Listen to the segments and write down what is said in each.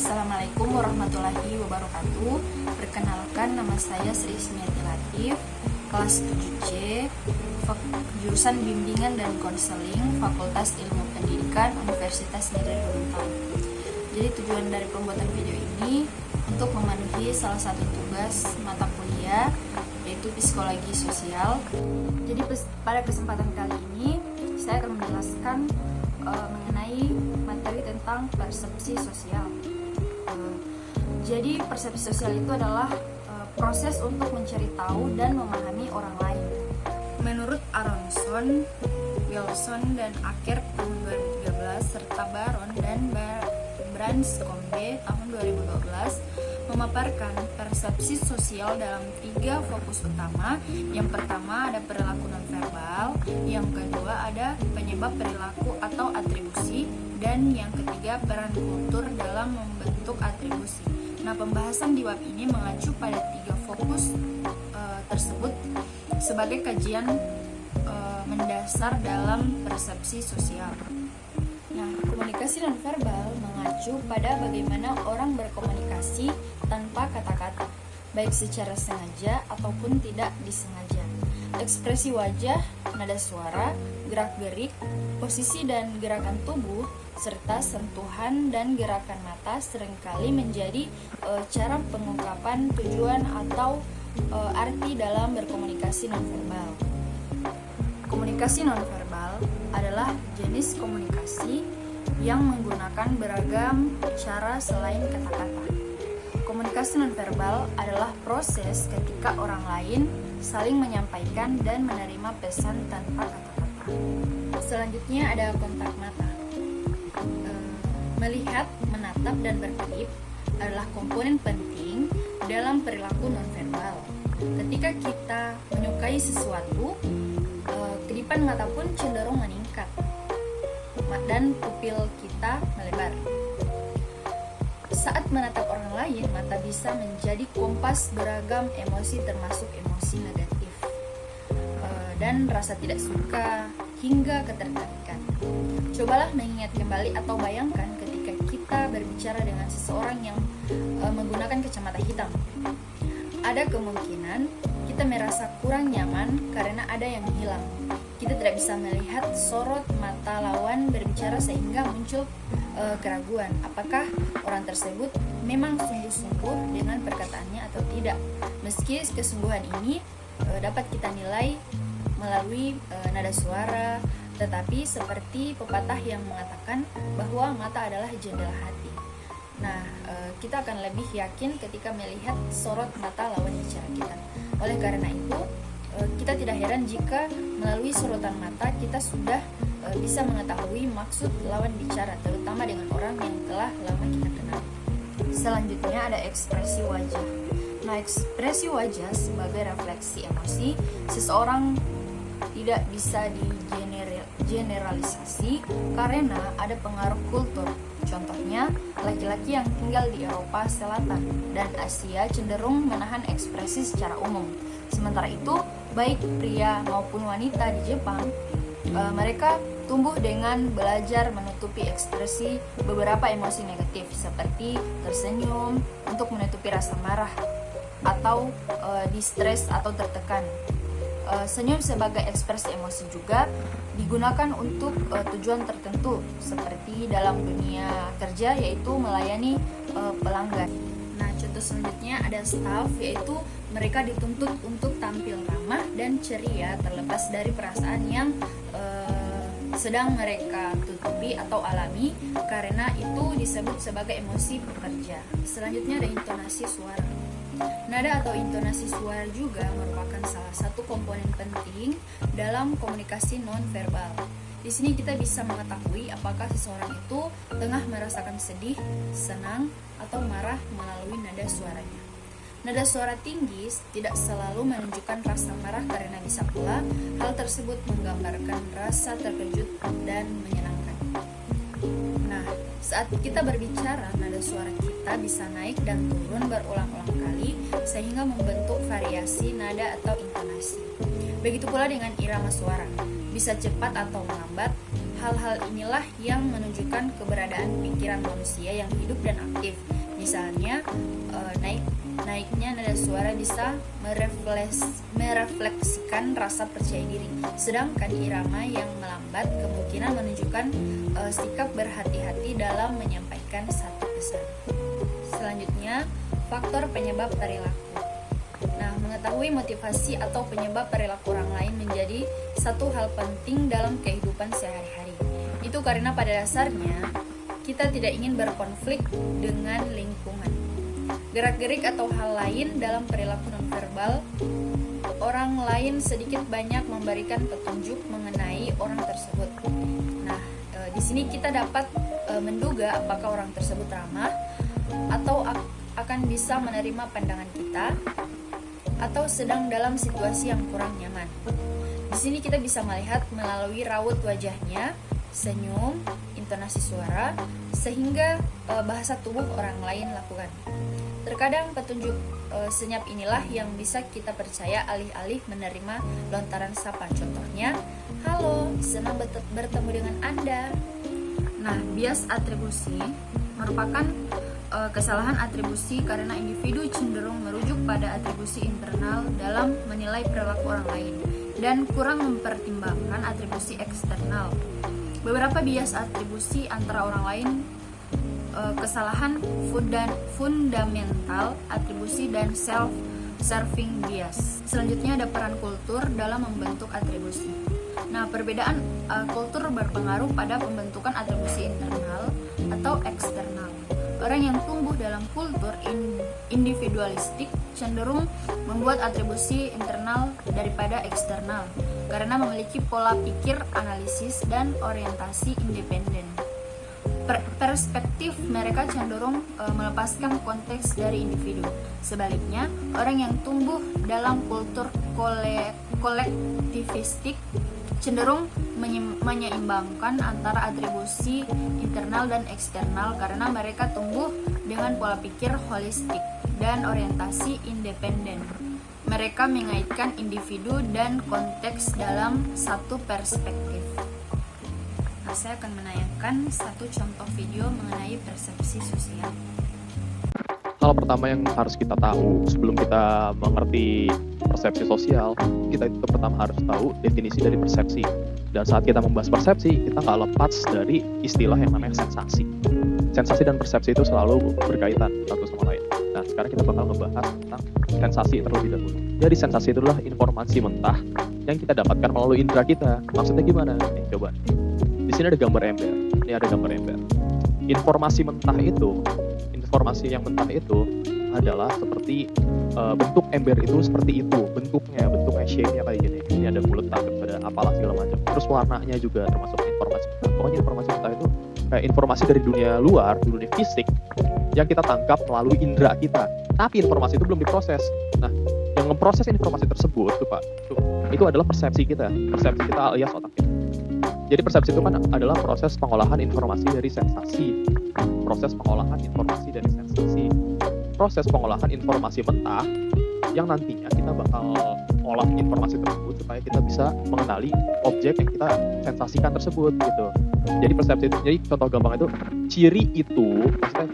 Assalamualaikum warahmatullahi wabarakatuh. Perkenalkan, nama saya Sri Ismiati Latif, kelas 7C, jurusan Bimbingan dan Konseling, Fakultas Ilmu Pendidikan, Universitas Negeri Gorontalo. Jadi tujuan dari pembuatan video ini untuk memenuhi salah satu tugas mata kuliah, yaitu psikologi sosial. Jadi pada kesempatan kali ini saya akan menjelaskan mengenai materi tentang persepsi sosial. Jadi persepsi sosial itu adalah proses untuk mencari tahu dan memahami orang lain. Menurut Aronson, Wilson, dan Acker tahun 2013 serta Baron dan Branscombe tahun 2012 memaparkan persepsi sosial dalam 3 fokus utama. Yang pertama ada perilaku nonverbal, yang kedua ada penyebab perilaku atau atribusi, dan yang ketiga peran kultur dalam membentuk atribusi. Nah, pembahasan di bab ini mengacu pada 3 fokus tersebut sebagai kajian mendasar dalam persepsi sosial. Nah, komunikasi nonverbal mengacu pada bagaimana orang berkomunikasi tanpa kata-kata, baik secara sengaja ataupun tidak disengaja. Ekspresi wajah, nada suara, gerak-gerik, posisi dan gerakan tubuh, serta sentuhan dan gerakan mata seringkali menjadi cara pengungkapan tujuan atau arti dalam berkomunikasi nonverbal. Komunikasi nonverbal adalah jenis komunikasi yang menggunakan beragam cara selain kata-kata. Komunikasi nonverbal adalah proses ketika orang lain saling menyampaikan dan menerima pesan tanpa kata-kata. Selanjutnya ada kontak mata. Melihat, menatap, dan berkedip adalah komponen penting dalam perilaku nonverbal. Ketika kita menyukai sesuatu, kedipan mata pun cenderung meningkat dan pupil kita melebar. Saat menatap orang lain, mata bisa menjadi kompas beragam emosi termasuk emosi negatif dan rasa tidak suka hingga ketertarikan. Cobalah mengingat kembali atau bayangkan ketika kita berbicara dengan seseorang yang menggunakan kacamata hitam. Ada kemungkinan kita merasa kurang nyaman karena ada yang hilang. Kita tidak bisa melihat sorot mata lawan berbicara sehingga muncul keraguan apakah orang tersebut memang sungguh-sungguh dengan perkataannya atau tidak. Meski kesungguhan ini dapat kita nilai melalui nada suara, tetapi seperti pepatah yang mengatakan bahwa mata adalah jendela hati. Nah, kita akan lebih yakin ketika melihat sorot mata lawan bicara kita. Oleh karena itu, kita tidak heran jika melalui sorotan mata kita sudah bisa mengetahui maksud lawan bicara, terutama dengan orang yang telah lama kita kenal. Selanjutnya ada ekspresi wajah. Nah, ekspresi wajah sebagai refleksi emosi seseorang tidak bisa digeneralisasi karena ada pengaruh kultur. Contohnya, laki-laki yang tinggal di Eropa Selatan dan Asia cenderung menahan ekspresi secara umum. Sementara itu, baik pria maupun wanita di Jepang, mereka tumbuh dengan belajar menutupi ekspresi beberapa emosi negatif seperti tersenyum untuk menutupi rasa marah atau distres atau tertekan. Senyum sebagai ekspresi emosi juga digunakan untuk tujuan tertentu seperti dalam dunia kerja, yaitu melayani pelanggan. Nah, contoh selanjutnya ada staff, yaitu mereka dituntut untuk tampil ramah dan ceria terlepas dari perasaan yang sedang mereka tutupi atau alami, karena itu disebut sebagai emosi pekerja. Selanjutnya ada intonasi suara. Nada atau intonasi suara juga merupakan salah satu komponen penting dalam komunikasi nonverbal. Di sini kita bisa mengetahui apakah seseorang itu tengah merasakan sedih, senang, atau marah melalui nada suaranya. Nada suara tinggi tidak selalu menunjukkan rasa marah karena bisa pula hal tersebut menggambarkan rasa terkejut dan menyenangkan. Nah, saat kita berbicara, nada suara kita bisa naik dan turun berulang-ulang kali sehingga membentuk variasi nada atau intonasi. Begitu pula dengan irama suara, bisa cepat atau melambat. hal-hal inilah yang menunjukkan keberadaan pikiran manusia yang hidup dan aktif. Misalnya, naiknya nada suara bisa merefleksikan rasa percaya diri, sedangkan irama yang melambat kemungkinan menunjukkan sikap berhati-hati dalam menyampaikan satu pesan. Selanjutnya, faktor penyebab perilaku. Nah, mengetahui motivasi atau penyebab perilaku orang lain menjadi satu hal penting dalam kehidupan sehari-hari. Itu karena pada dasarnya kita tidak ingin berkonflik dengan lingkungan. Gerak-gerik atau hal lain dalam perilaku nonverbal orang lain sedikit banyak memberikan petunjuk mengenai orang tersebut. Nah, di sini kita dapat menduga apakah orang tersebut ramah atau akan bisa menerima pandangan kita atau sedang dalam situasi yang kurang nyaman. Di sini kita bisa melihat melalui raut wajahnya, senyum, intonasi suara, sehingga bahasa tubuh orang lain lakukan. Terkadang petunjuk senyap inilah yang bisa kita percaya alih-alih menerima lontaran sapa. Contohnya, "Halo, senang bertemu dengan Anda." Nah, bias atribusi merupakan kesalahan atribusi karena individu cenderung merujuk pada atribusi internal dalam menilai perilaku orang lain dan kurang mempertimbangkan atribusi eksternal. Beberapa bias atribusi antara orang lain, kesalahan fundamental atribusi dan self-serving bias. Selanjutnya ada peran kultur dalam membentuk atribusi. Nah, perbedaan kultur berpengaruh pada pembentukan atribusi internal atau eksternal. Orang yang tumbuh dalam kultur individualistik cenderung membuat atribusi internal daripada eksternal karena memiliki pola pikir, analisis, dan orientasi independen. Perspektif mereka cenderung melepaskan konteks dari individu. Sebaliknya, orang yang tumbuh dalam kultur kolektivistik cenderung menyeimbangkan antara atribusi internal dan eksternal karena mereka tumbuh dengan pola pikir holistik dan orientasi independen. Mereka mengaitkan individu dan konteks dalam satu perspektif. Nah, saya akan menayangkan satu contoh video mengenai persepsi sosial. Hal pertama yang harus kita tahu sebelum kita mengerti persepsi sosial, kita itu pertama harus tahu definisi dari persepsi. Dan saat kita membahas persepsi, kita nggak lepas dari istilah yang namanya sensasi. Sensasi dan persepsi itu selalu berkaitan satu sama lain. Nah, sekarang kita bakal ngebahas tentang sensasi terlebih dahulu. Jadi sensasi itulah informasi mentah yang kita dapatkan melalui indera kita. Maksudnya gimana? Nih, coba. Di sini ada gambar ember. Ini ada gambar ember. Informasi yang mentah itu adalah seperti bentuk ember itu seperti itu, bentuknya shape-nya kayak gini. Ini ada mulut, tangan, ada apalah segala macam. Terus warnanya juga termasuk informasi mentah. Pokoknya informasi mentah itu kayak informasi dari dunia luar, dunia fisik yang kita tangkap melalui indera kita. Tapi informasi itu belum diproses. Nah, yang memproses informasi tersebut tuh Pak, itu adalah persepsi kita alias otak kita. Jadi persepsi itu kan adalah proses pengolahan informasi dari sensasi. Proses pengolahan informasi mentah yang nantinya kita bakal olah informasi tersebut supaya kita bisa mengenali objek yang kita sensasikan tersebut gitu. Jadi persepsi itu, jadi contoh gampang itu ciri misalnya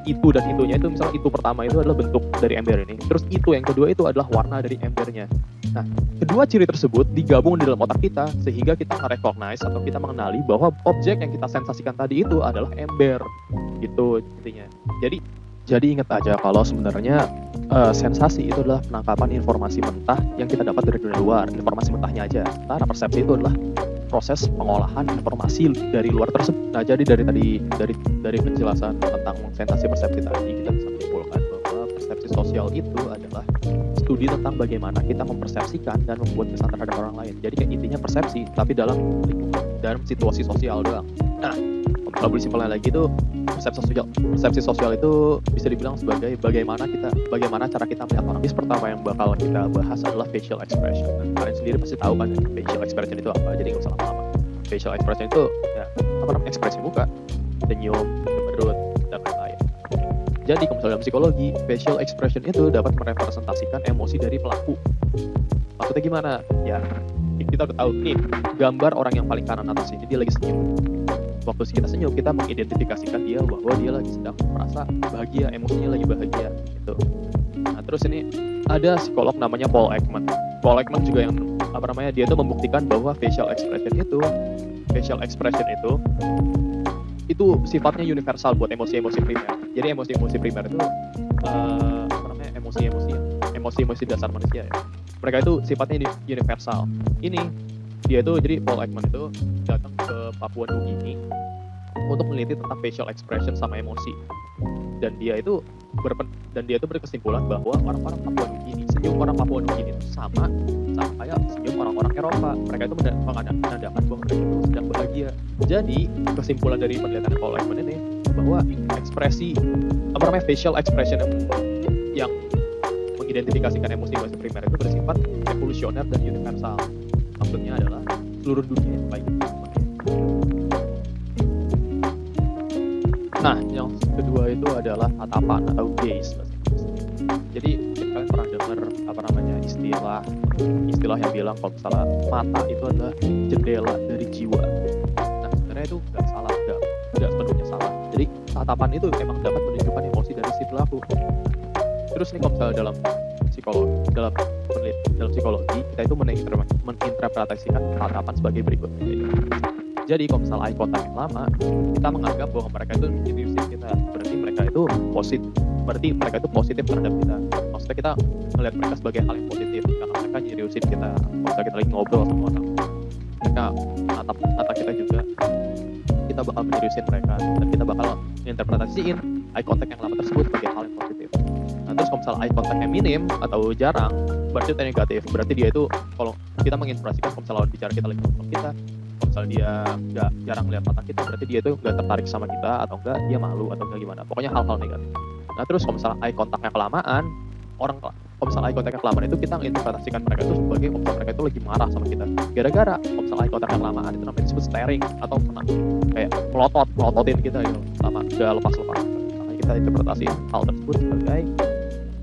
itu dan itunya itu, misalnya itu pertama itu adalah bentuk dari ember ini, terus itu yang kedua itu adalah warna dari embernya. Nah, kedua ciri tersebut digabung di dalam otak kita sehingga kita nge-recognize atau kita mengenali bahwa objek yang kita sensasikan tadi itu adalah ember gitu intinya. Jadi ingat aja kalau sebenarnya sensasi itu adalah penangkapan informasi mentah yang kita dapat dari dunia luar, informasi mentahnya aja. Karena persepsi itu adalah proses pengolahan informasi dari luar tersebut. Nah, jadi dari penjelasan tentang sensasi persepsi tadi kita bisa menyimpulkan bahwa persepsi sosial itu adalah studi tentang bagaimana kita mempersepsikan dan membuat kesan terhadap orang lain. Jadi kayak intinya persepsi tapi dalam situasi sosial doang. Nah, kalau boleh simpelnya lagi itu persepsi sosial itu bisa dibilang sebagai bagaimana cara kita melihat orang. Pertama yang bakal kita bahas adalah facial expression. Nah, kalian sendiri pasti tahu kan facial expression itu apa, jadi nggak usah lama-lama. Facial expression itu ya ekspresi muka, senyum, berut, dan lain-lain. Jadi kalau misalnya dalam psikologi, facial expression itu dapat merepresentasikan emosi dari pelaku. Maksudnya gimana? Ya, kita udah tahu nih gambar orang yang paling kanan atas ini dia lagi senyum. Waktu kita senyum, kita mengidentifikasikan dia bahwa dia lagi sedang merasa bahagia, emosinya lagi bahagia gitu. Nah, terus ini ada psikolog namanya Paul Ekman. Paul Ekman juga yang dia tuh membuktikan bahwa facial expression itu sifatnya universal buat emosi-emosi primer. Jadi emosi-emosi primer itu emosi-emosi dasar manusia ya. Mereka itu sifatnya universal. Ini dia tuh, jadi Paul Ekman itu datang ke Papua Nugini untuk meneliti tentang facial expression sama emosi. Dan dia itu berkesimpulan bahwa orang-orang Papua Nugini, senyum orang Papua Nugini itu sama kayak senyum orang-orang Eropa. Mereka itu menandakan bahwa mereka itu sedang bahagia. Jadi kesimpulan dari penelitian Paul Ekman ini bahwa facial expression yang mengidentifikasikan emosi primer itu bersifat evolusioner dan universal. Maksudnya adalah seluruh dunia yang baik. Nah, yang kedua itu adalah tatapan atau gaze. Jadi kalian pernah dengar istilah yang bilang kalau misalnya mata itu adalah jendela dari jiwa. Nah, sebenarnya itu nggak sepenuhnya salah. Jadi tatapan itu memang dapat menunjukkan emosi dari si pelaku. Terus nih kalau misalnya dalam psikologi kita itu menginterpretasikan tatapan sebagai berikut. Jadi kalau misalnya eye contact yang lama, kita menganggap bahwa mereka itu menyeriusin kita. Berarti mereka itu positif terhadap kita. Maksudnya kita melihat mereka sebagai hal yang positif karena mereka nyeriusin kita. Kalau misalnya kita lagi ngobrol sama orang, mereka natap kita juga, kita bakal menyeriusin mereka dan kita bakal menginterpretasiin eye contact yang lama tersebut sebagai hal yang positif. Nah, terus kalau misalnya eye contact-nya minim atau jarang, berarti itu negatif. Berarti dia itu, kalau kita menginspirasikan kalau misalnya lawan bicara kita lagi ngomong kita, kalau misalnya dia nggak jarang lihat mata kita, berarti dia itu nggak tertarik sama kita, atau enggak dia malu, atau enggak gimana. Pokoknya hal-hal negatif. Nah, terus kalau misalnya eye contact-nya kelamaan, kalau misalnya eye contact-nya kelamaan itu kita menginterpretasikan mereka itu sebagai kalau misalnya mereka itu lagi marah sama kita. Gara-gara kalau misalnya eye contact-nya kelamaan itu namanya disebut staring, atau kayak melototin kita gitu, sama nggak lepas-lepas. Nah, kita interpretasiin hal tersebut sebagai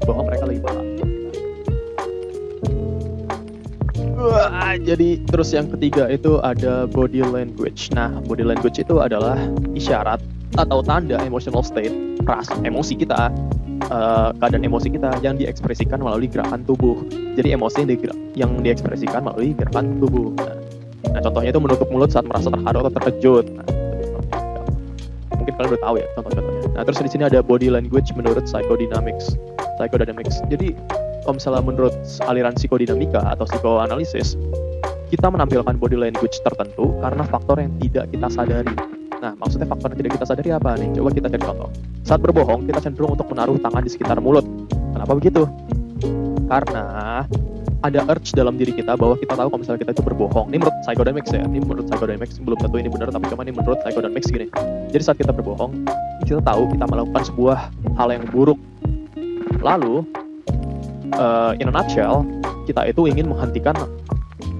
bahwa mereka lagi marah. Jadi terus yang ketiga itu ada body language. Nah, body language itu adalah isyarat atau tanda emotional state, emosi kita, keadaan emosi kita yang diekspresikan melalui gerakan tubuh. Jadi emosi yang diekspresikan melalui gerakan tubuh. Nah, contohnya itu menutup mulut saat merasa terharu atau terkejut. Nah, mungkin kalian udah tahu ya contoh-contohnya. Nah, terus di sini ada body language menurut psychodynamics. Jadi kalau misalnya menurut aliran psikodinamika atau psikoanalisis, kita menampilkan body language tertentu karena faktor yang tidak kita sadari. Nah, maksudnya faktor yang tidak kita sadari apa nih? Coba kita cari contoh. Saat berbohong, kita cenderung untuk menaruh tangan di sekitar mulut. Kenapa begitu? Karena ada urge dalam diri kita bahwa kita tahu kalau misalnya kita itu berbohong. Ini menurut psychodynamics ya. Ini menurut psychodynamics, belum tentu ini benar, tapi cuma ini menurut psychodynamics gini. Jadi saat kita berbohong, kita tahu kita melakukan sebuah hal yang buruk. Lalu in a nutshell, kita itu ingin menghentikan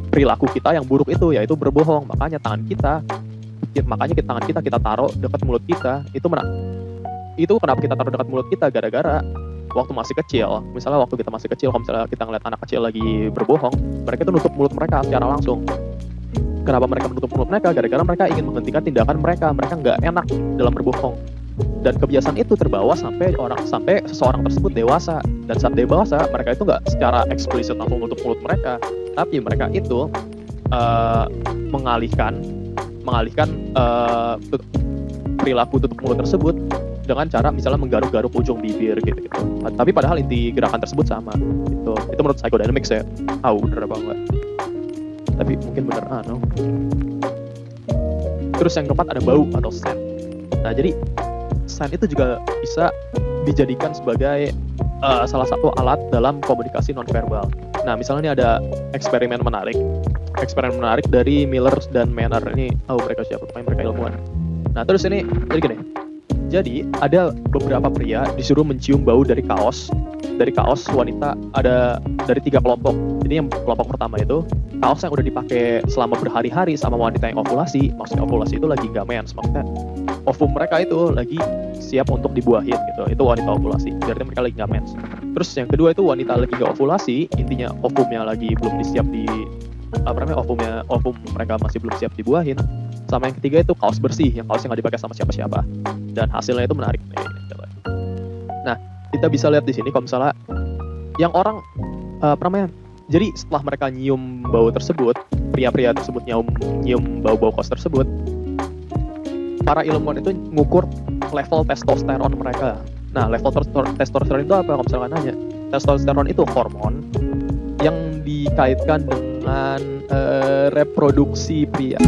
perilaku kita yang buruk itu, yaitu berbohong. Makanya tangan kita kita taruh dekat mulut kita. Itu kenapa kita taruh dekat mulut kita? Gara-gara waktu masih kecil, misalnya waktu kita masih kecil, kalau misalnya kita ngeliat anak kecil lagi berbohong, mereka itu nutup mulut mereka secara langsung. Kenapa mereka menutup mulut mereka? Gara-gara mereka ingin menghentikan tindakan mereka nggak enak dalam berbohong. Dan kebiasaan itu terbawa sampai seseorang tersebut dewasa. Dan saat dewasa, mereka itu nggak secara eksplisit langsung menutup mulut mereka, tapi mereka itu mengalihkan perilaku tutup mulut tersebut dengan cara misalnya menggaruk-garuk ujung bibir gitu. Tapi padahal inti gerakan tersebut sama gitu. Itu menurut psychodynamics ya. Bener apa enggak? Tapi mungkin bener no. Terus yang keempat ada bau atau scent. Nah, jadi scent itu juga bisa dijadikan sebagai salah satu alat dalam komunikasi nonverbal. Nah, misalnya ini ada eksperimen menarik dari Miller dan Manner. Ini mereka siapa? Pokoknya mereka ilmuwan. Nah, terus ini jadi ada beberapa pria disuruh mencium bau dari kaos wanita, ada dari 3 kelompok. Jadi yang kelompok pertama itu kaos yang udah dipakai selama berhari-hari sama wanita yang ovulasi. Maksudnya ovulasi itu lagi nggak mens, maksudnya ovum mereka itu lagi siap untuk dibuahin gitu. Itu wanita ovulasi, berarti mereka lagi nggak mens. Terus yang kedua itu wanita lagi nggak ovulasi, intinya ovumnya lagi belum siap ovum mereka masih belum siap dibuahin. Sama yang ketiga itu kaos bersih, yang kaos yang nggak dipakai sama siapa-siapa. Dan hasilnya itu menarik nih. Nah, kita bisa lihat di sini kalau misalnya yang orang jadi setelah mereka nyium bau tersebut, pria-pria tersebut nyium bau-bau kaos tersebut, para ilmuwan itu ngukur level testosteron mereka. Nah, level testosteron itu apa? Kalau misalnya nanya, testosteron itu hormon yang dikaitkan dengan reproduksi pria.